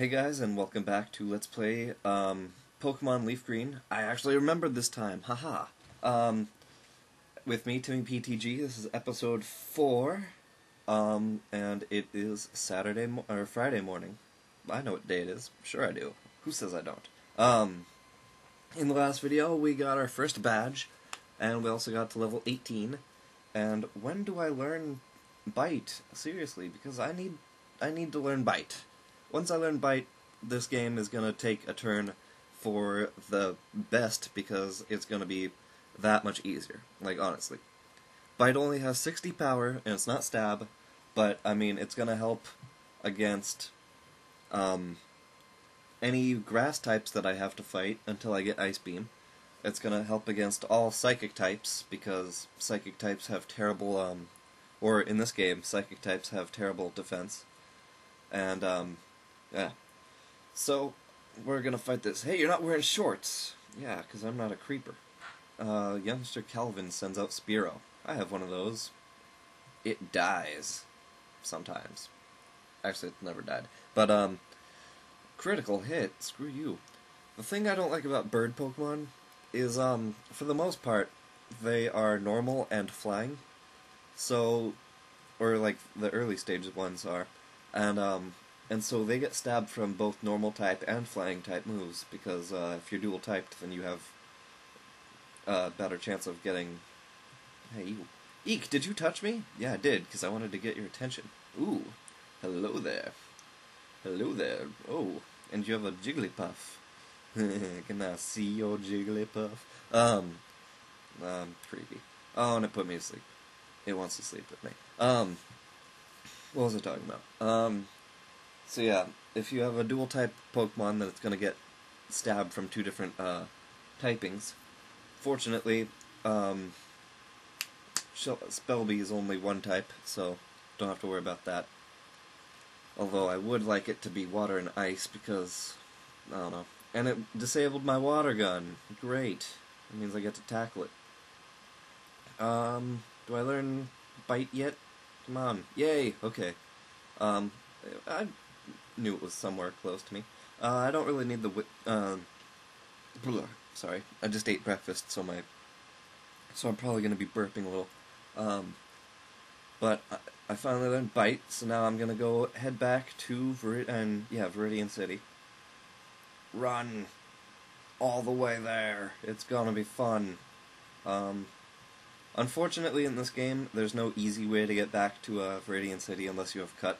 Hey guys, and welcome back to Let's Play Pokemon Leaf Green. I actually remembered this time, haha. With me, Timmy PTG. This is episode 4, and it is Friday morning. I know what day it is. Sure I do. Who says I don't? In the last video, we got our first badge, and we also got to level 18. And when do I learn Bite? Seriously, because I need to learn Bite. Once I learn Bite, this game is going to take a turn for the best because it's going to be that much easier. Like, honestly. Bite only has 60 power, and it's not stab, but, I mean, it's going to help against any grass types that I have to fight until I get Ice Beam. It's going to help against all psychic types, because psychic types have terrible, or in this game, psychic types have terrible defense. And, yeah. So, we're gonna fight this. Hey, you're not wearing shorts! Yeah, because I'm not a creeper. Youngster Calvin sends out Spearow. I have one of those. It dies. Sometimes. Actually, it's never died. But, critical hit. Screw you. The thing I don't like about bird Pokemon is, for the most part, they are normal and flying. So, or like the early stage ones are. And so they get stabbed from both normal type and flying type moves, because if you're dual typed, then you have a better chance of getting... Hey, you. Eek, did you touch me? Yeah, I did, because I wanted to get your attention. Ooh, hello there. Hello there. Oh, and you have a Jigglypuff. Can I see your Jigglypuff? Creepy. Oh, and it put me to sleep. It wants to sleep with me. What was I talking about? So yeah, if you have a dual type Pokemon, then it's gonna get stabbed from two different typings. Fortunately, Sbellby is only one type, so don't have to worry about that. Although I would like it to be water and ice because, I don't know. And it disabled my water gun. Great. That means I get to tackle it. Do I learn Bite yet? Come on. Yay! Okay. I knew it was somewhere close to me. I don't really need the sorry, I just ate breakfast, so I'm probably gonna be burping a little. But I finally learned Bite, so now I'm gonna go head back to Viridian City. Run all the way there. It's gonna be fun. Unfortunately, in this game, there's no easy way to get back to Viridian City unless you have Cut.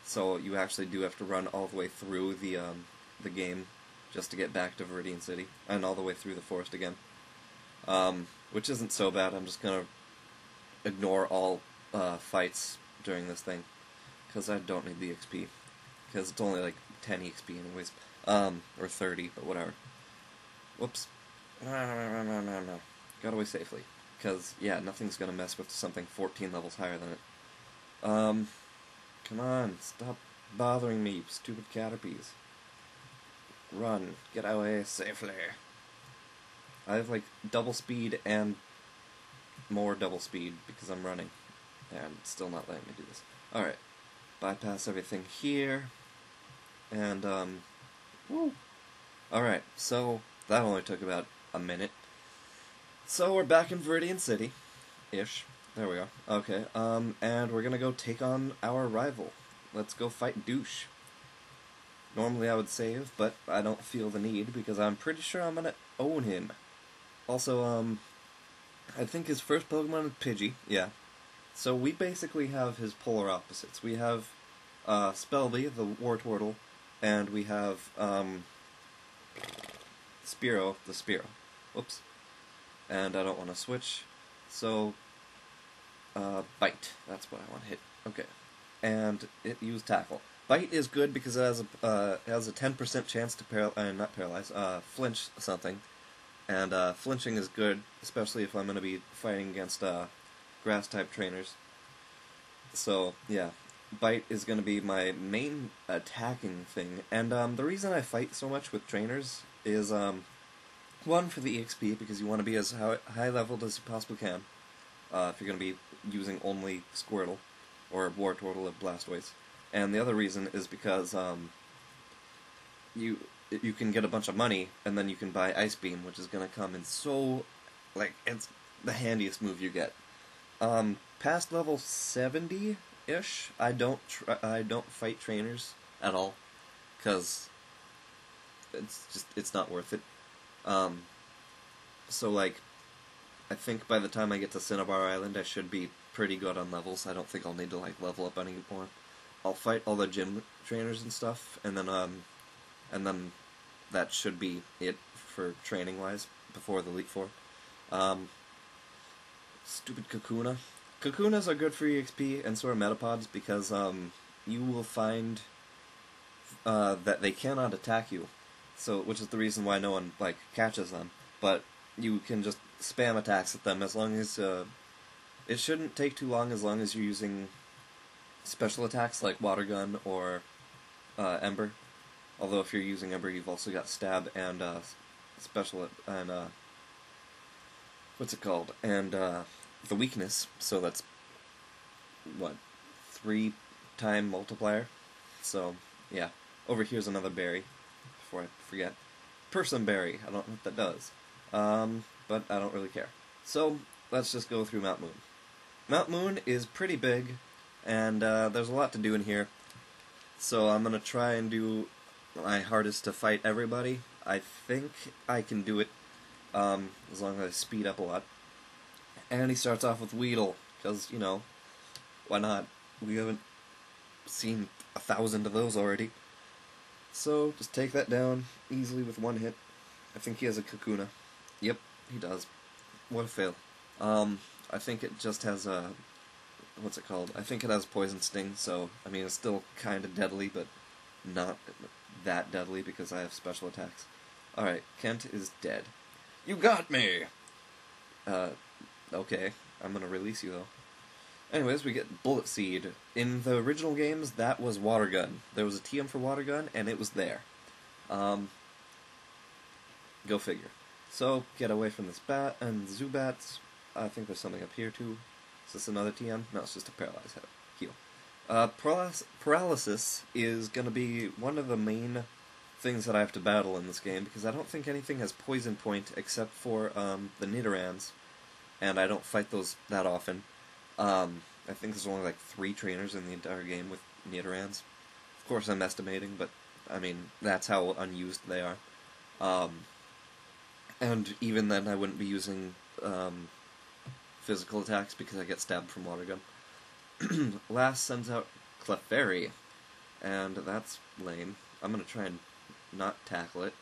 So you actually do have to run all the way through the game just to get back to Viridian City, and all the way through the forest again. Which isn't so bad. I'm just gonna ignore all fights during this thing, because I don't need the XP. Because it's only like 10 XP anyways. Or 30, but whatever. Whoops. No. Got away safely. Because, yeah, nothing's gonna mess with something 14 levels higher than it. Come on, stop bothering me, you stupid Caterpies. Run, get away safely. I have like double speed and more double speed because I'm running. And it's still not letting me do this. Alright, bypass everything here. And, woo. Alright, so that only took about a minute. So we're back in Viridian City. Ish. There we are. Okay, and we're gonna go take on our rival. Let's go fight Douche. Normally I would save, but I don't feel the need, because I'm pretty sure I'm gonna own him. Also, I think his first Pokemon is Pidgey, yeah. So we basically have his polar opposites. We have, Sbellby, the Wartortle, and we have, Spearow, the Spearow. Whoops. And I don't want to switch, so... Bite. That's what I want to hit. Okay. And it used Tackle. Bite is good because it has a 10% chance to not paralyze, flinch something. And, flinching is good, especially if I'm going to be fighting against, grass-type trainers. So, yeah. Bite is going to be my main attacking thing. And, the reason I fight so much with trainers is, one, for the EXP, because you want to be as high-leveled as you possibly can. If you're going to be using only Squirtle, or Wartortle of Blastoise. And the other reason is because you you can get a bunch of money, and then you can buy Ice Beam, which is gonna come in so, like, it's the handiest move you get. Past level 70-ish, I don't fight trainers at all, because it's not worth it. So, like, I think by the time I get to Cinnabar Island, I should be pretty good on levels. I don't think I'll need to, like, level up anymore. I'll fight all the gym trainers and stuff, and then that should be it for training-wise before the Elite Four. Stupid Kakuna. Kakunas are good for EXP, and so are Metapods, because you will find that they cannot attack you, so which is the reason why no one, like, catches them. But you can just spam attacks at them as long as it shouldn't take too long, as long as you're using special attacks like Water Gun or Ember. Although if you're using Ember, you've also got Stab and special and what's it called? And the weakness. So that's what, 3-time multiplier. So yeah. Over here's another berry. Before I forget, Person Berry. I don't know what that does. But I don't really care. So let's just go through Mount Moon. Mount Moon is pretty big, and there's a lot to do in here. So I'm gonna try and do my hardest to fight everybody. I think I can do it, as long as I speed up a lot. And he starts off with Weedle, because, you know, why not? We haven't seen 1,000 of those already. So, just take that down easily with one hit. I think he has a Kakuna. Yep, he does. What a fail. I think it just has a... what's it called? I think it has Poison Sting, so, I mean, it's still kind of deadly, but not that deadly because I have special attacks. Alright, Kent is dead. You got me! Okay. I'm gonna release you, though. Anyways, we get Bullet Seed. In the original games, that was Water Gun. There was a TM for Water Gun, and it was there. Go figure. So, get away from this bat and Zubats. I think there's something up here, too. Is this another TM? No, it's just a Paralyze heal. Paralysis is gonna be one of the main things that I have to battle in this game, because I don't think anything has Poison Point except for the Nidorans, and I don't fight those that often. I think there's only like 3 trainers in the entire game with Nidorans. Of course I'm estimating, but I mean, that's how unused they are. And even then I wouldn't be using physical attacks because I get stabbed from Water Gun. Last sends out Clefairy, and that's lame. I'm gonna try and not tackle it.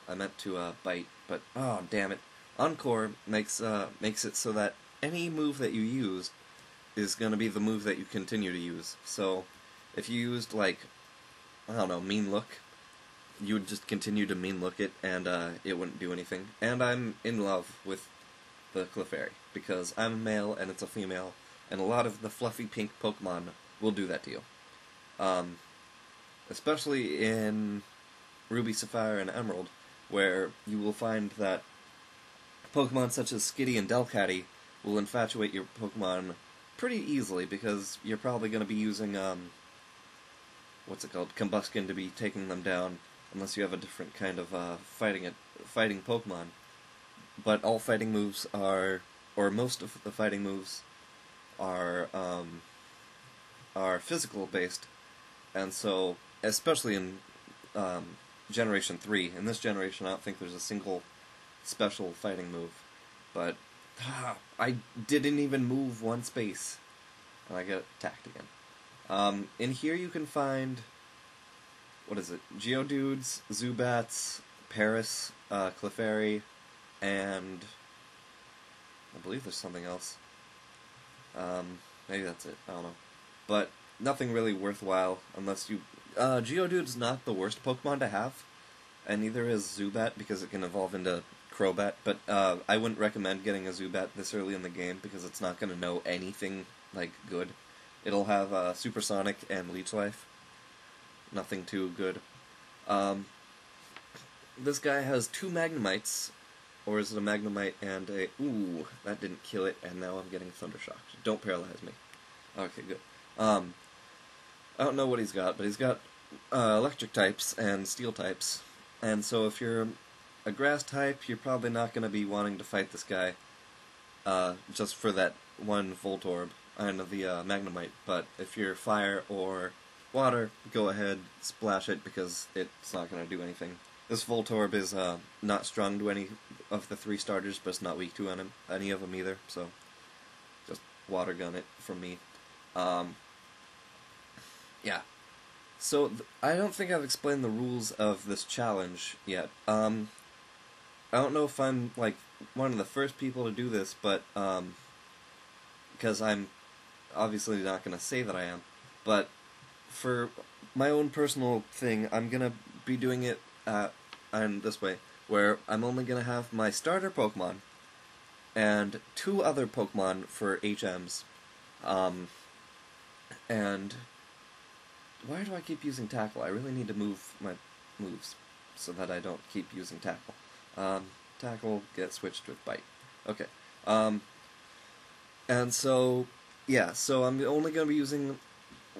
I meant to bite, but oh damn it. Encore makes it so that any move that you use is gonna be the move that you continue to use. So if you used, like, I don't know, Mean Look, you would just continue to Mean Look it, and it wouldn't do anything. And I'm in love with the Clefairy, because I'm a male and it's a female, and a lot of the fluffy pink Pokemon will do that to you. Especially in Ruby, Sapphire, and Emerald, where you will find that Pokemon such as Skitty and Delcatty will infatuate your Pokemon pretty easily, because you're probably going to be using, what's it called, Combuskin to be taking them down, unless you have a different kind of fighting Pokemon. But all fighting moves are, or most of the fighting moves are physical based, and so, especially in Generation 3, in this generation I don't think there's a single special fighting move, but I didn't even move one space, and I get attacked again. In here you can find, what is it, Geodudes, Zubats, Paris, Clefairy, and I believe there's something else. Maybe that's it, I don't know. But nothing really worthwhile unless you... Geodude's not the worst Pokemon to have, and neither is Zubat, because it can evolve into Crobat, but I wouldn't recommend getting a Zubat this early in the game, because it's not going to know anything, like, good. It'll have Supersonic and Leech Life. Nothing too good. This guy has 2 Magnemites, or is it a Magnemite and a... Ooh, that didn't kill it, and now I'm getting Thundershocked. Don't paralyze me. Okay, good. I don't know what he's got, but he's got electric types and steel types. And so if you're a grass type, you're probably not going to be wanting to fight this guy just for that one Voltorb and the Magnemite. But if you're fire or water, go ahead, splash it, because it's not going to do anything. This Voltorb is not strung to any of the 3 starters, but it's not weak to any of them either, so just water gun it from me. Yeah. So, I don't think I've explained the rules of this challenge yet. I don't know if I'm, like, one of the first people to do this, but, because I'm obviously not going to say that I am, but for my own personal thing, I'm going to be doing it in this way, where I'm only going to have my starter Pokemon and 2 other Pokemon for HMs. And why do I keep using Tackle? I really need to move my moves so that I don't keep using Tackle. Tackle gets switched with Bite. Okay. And so, yeah, so I'm only going to be using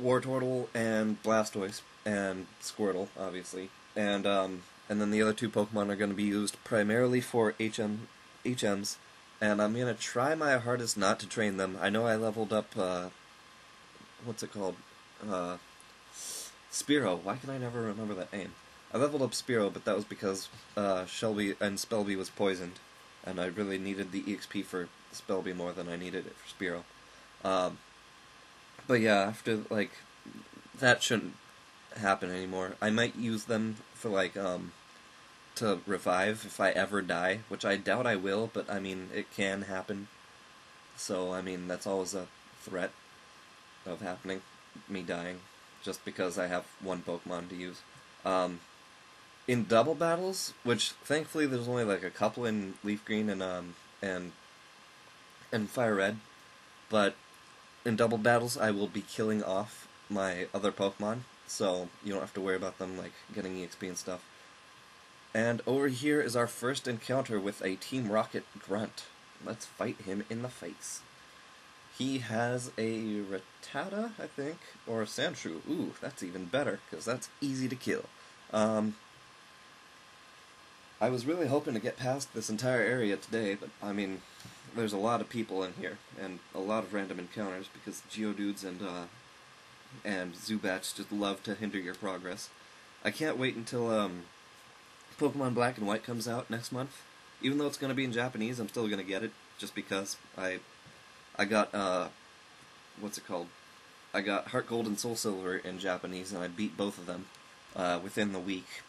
Wartortle and Blastoise and Squirtle, obviously. And then the other 2 Pokemon are going to be used primarily for HMs, and I'm going to try my hardest not to train them. I know I leveled up, what's it called? Spearow. Why can I never remember that name? I leveled up Spearow, but that was because Sbellby was poisoned, and I really needed the EXP for Sbellby more than I needed it for Spearow. But yeah, after, like, that shouldn't happen anymore. I might use them for, like, to revive if I ever die, which I doubt I will, but, I mean, it can happen. So, I mean, that's always a threat of happening, me dying, just because I have 1 Pokemon to use. In double battles, which, thankfully, there's only, like, a couple in Leaf Green and Fire Red, but in double battles, I will be killing off my other Pokemon, so you don't have to worry about them, like, getting EXP and stuff. And over here is our first encounter with a Team Rocket Grunt. Let's fight him in the face. He has a Rattata, I think, or a Sandshrew. Ooh, that's even better, because that's easy to kill. I was really hoping to get past this entire area today, but, I mean, there's a lot of people in here, and a lot of random encounters, because Geodudes and Zubats just love to hinder your progress. I can't wait until, Pokemon Black and White comes out next month. Even though it's going to be in Japanese, I'm still going to get it, just because I got, what's it called? I got Heart Gold and Soul Silver in Japanese, and I beat both of them, within the week.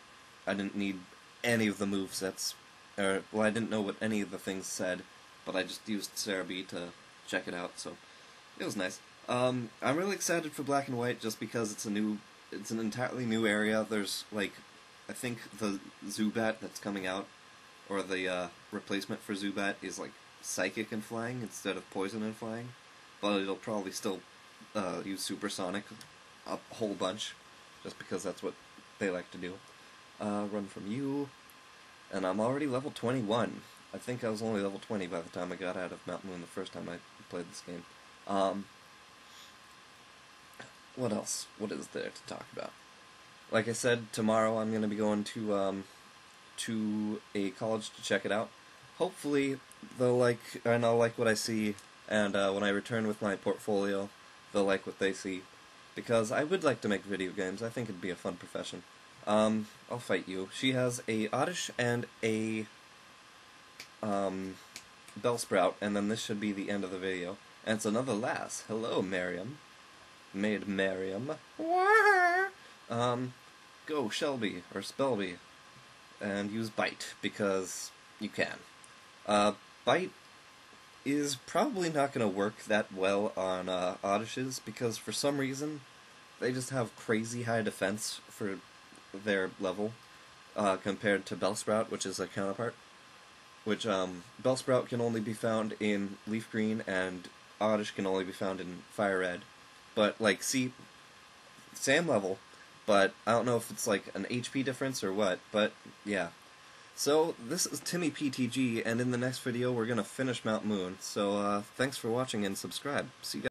I didn't need any of the movesets, well, I didn't know what any of the things said, but I just used Sbellby to check it out, so it was nice. I'm really excited for Black and White, just because it's an entirely new area. There's, like, I think the Zubat that's coming out, or the replacement for Zubat, is, like, Psychic and Flying instead of Poison and Flying, but it'll probably still use Supersonic a whole bunch, just because that's what they like to do. Run from you, and I'm already level 21. I think I was only level 20 by the time I got out of Mount Moon the first time I played this game. What else? What is there to talk about? Like I said, tomorrow I'm going to be going to a college to check it out. Hopefully they'll like, and I'll like what I see, and when I return with my portfolio, they'll like what they see. Because I would like to make video games. I think it'd be a fun profession. I'll fight you. She has a Oddish and a Bellsprout, and then this should be the end of the video. And it's another lass. Hello, Miriam. Maid Miriam. Go Shelby, or Sbellby, and use Bite, because you can. Bite is probably not going to work that well on Oddishes, because for some reason, they just have crazy high defense for their level, compared to Bellsprout, which is a counterpart. Which, Bellsprout can only be found in Leaf Green, and Oddish can only be found in Fire Red. But, like, see, same level, but I don't know if it's, like, an HP difference or what, but, yeah. So, this is Timmy PTG, and in the next video we're gonna finish Mount Moon, so, thanks for watching and subscribe. See you guys.